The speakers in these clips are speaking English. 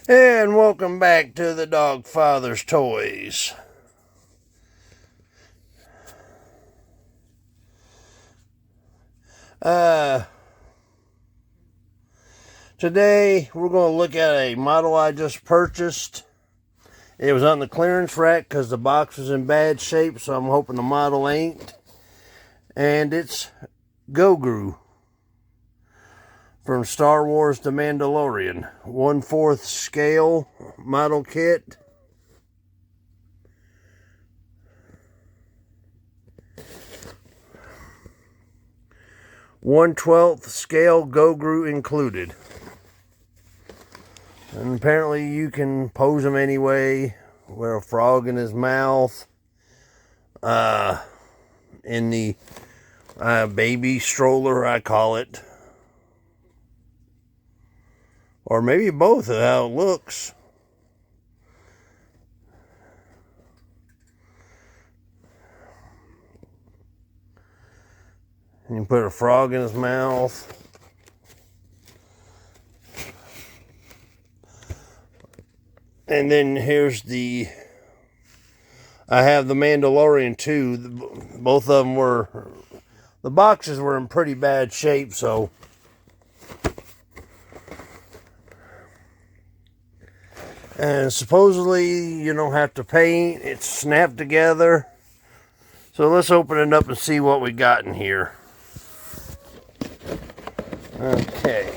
And welcome back to the DOGFATHER'S Toys. Today we're going to look at a model I just purchased. It was on the clearance rack because the box was in bad shape, so I'm hoping the model ain't. And it's Grogu from Star Wars The Mandalorian. 1/4 scale model kit. One-12th scale Grogu included. And apparently you can pose him anyway. Wear a frog in his mouth. In the baby stroller, I call it. Or maybe both of how it looks. And you put a frog in his mouth. And then here's I have the Mandalorian too. Both of them the boxes were in pretty bad shape, so. And supposedly you don't have to paint, it's snapped together. So let's open it up and see what we got in here. Okay.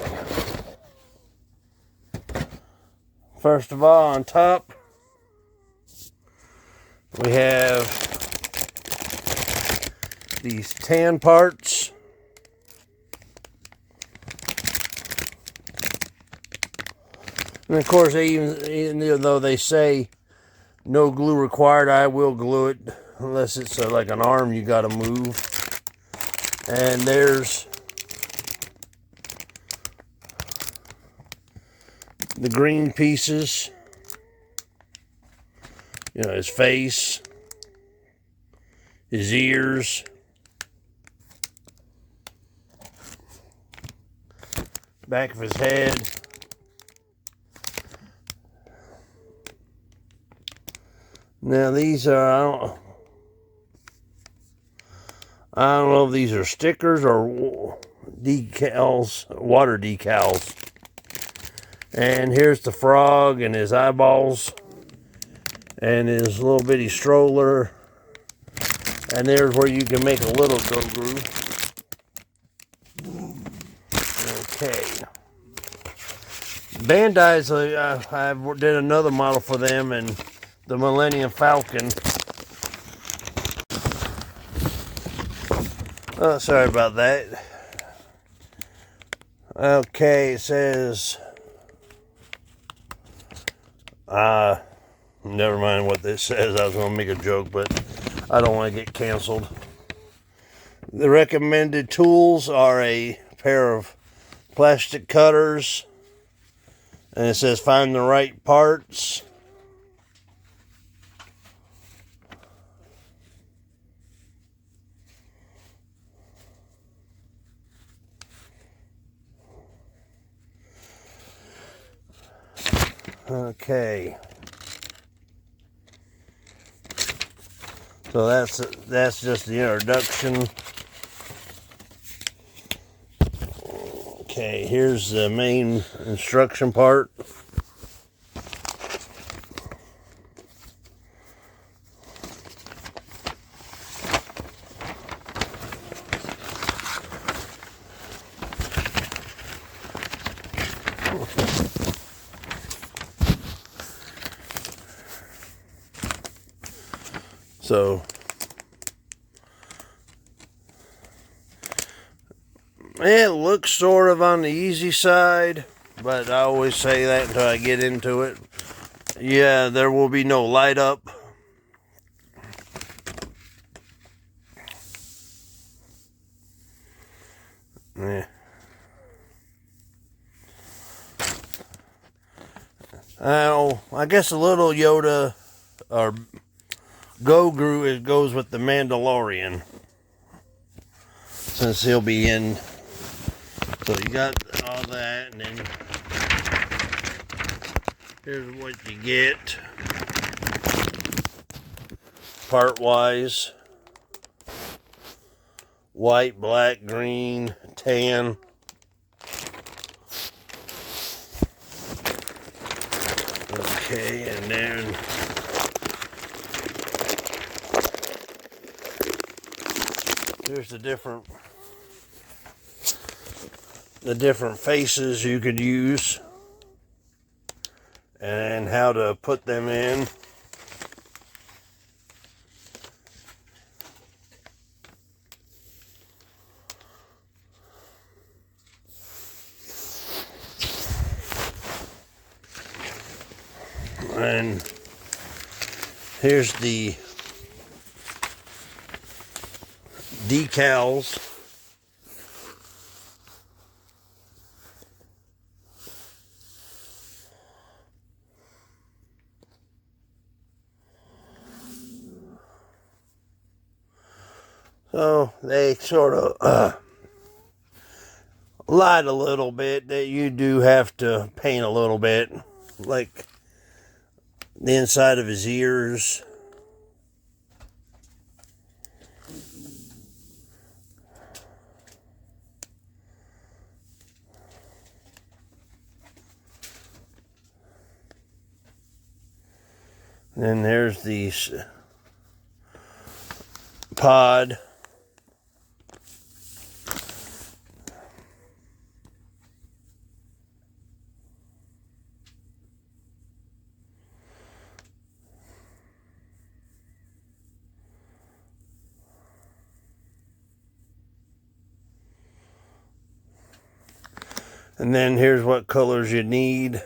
First of all, on top, we have these tan parts. And of course, even though they say no glue required, I will glue it unless it's like an arm you got to move. And there's the green pieces. You know, his face, his ears, back of his head. Now these are, I don't know if these are stickers or decals, water decals. And here's the frog and his eyeballs and his little bitty stroller. And there's where you can make a little Grogu. Okay. Bandai's, I did another model for them, and the Millennium Falcon. Oh, sorry about that. Okay, it says, never mind what this says. I was going to make a joke, but I don't want to get canceled. The recommended tools are a pair of plastic cutters, and it says find the right parts. Okay. So that's just the introduction. Okay, here's the main instruction part. So it looks sort of on the easy side, but I always say that until I get into it. Yeah, there will be no light up. Yeah. I guess a little Yoda or Grogu goes with the Mandalorian, since he'll be in. So you got all that, and then Here's what you get part-wise: white, black, green, tan. Okay, and then here's the different faces you could use and how to put them in. And here's the decals. So they sort of lied a little bit that you do have to paint a little bit, like the inside of his ears. And then there's the pod. And then here's what colors you need.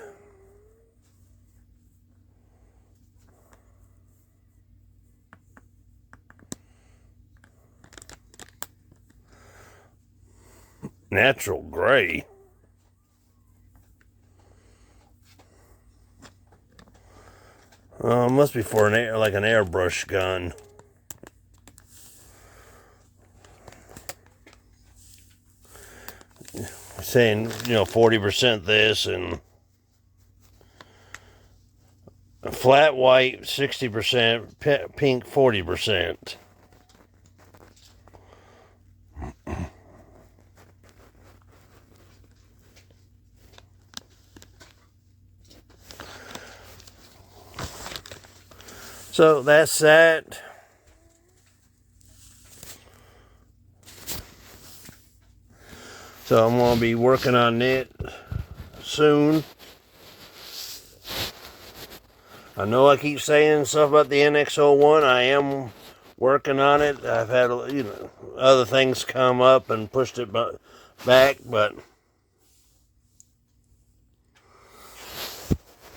Natural gray. Must be for like an airbrush gun. Saying, 40% this, and flat white 60%, pink 40%. So that's that. So I'm going to be working on it soon. I know I keep saying stuff about the NX01. I am working on it. I've had other things come up and pushed it back, but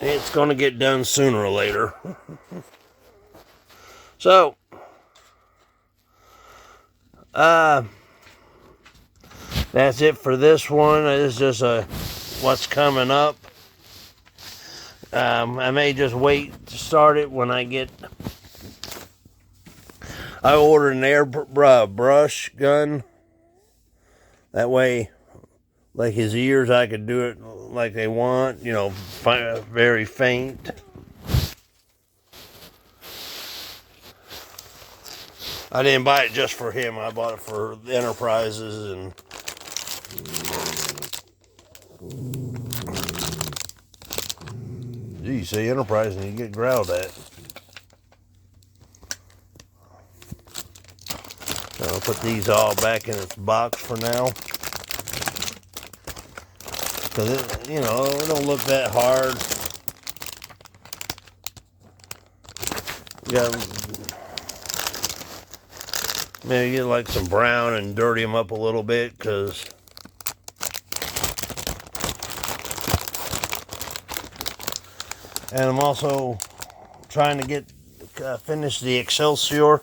it's going to get done sooner or later. So, that's it for this one. It's just what's coming up. I may just wait to start it when I ordered an airbrush gun. That way, like his ears, I could do it like they want, very faint. I didn't buy it just for him. I bought it for the Enterprises and you say Enterprise and you get growled at. I'll put these all back in its box for now. Because it don't look that hard. Maybe get like some brown and dirty them up a little bit, because and I'm also trying to finish the Excelsior.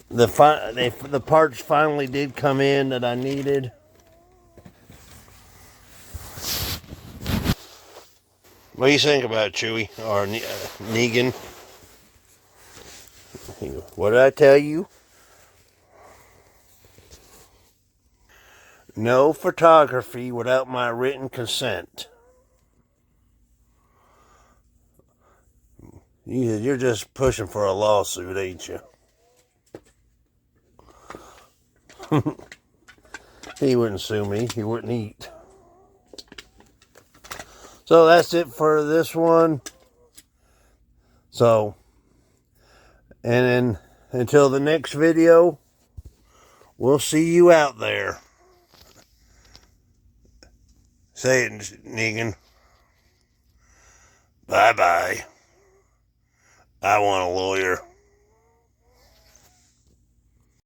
The parts finally did come in that I needed. What do you think about it, Chewy or Negan? What did I tell you? No photography without my written consent. You're just pushing for a lawsuit, ain't you? He wouldn't sue me. He wouldn't eat. So that's it for this one. So, and then until the next video, we'll see you out there. Say it, Negan. Bye-bye. I want a lawyer.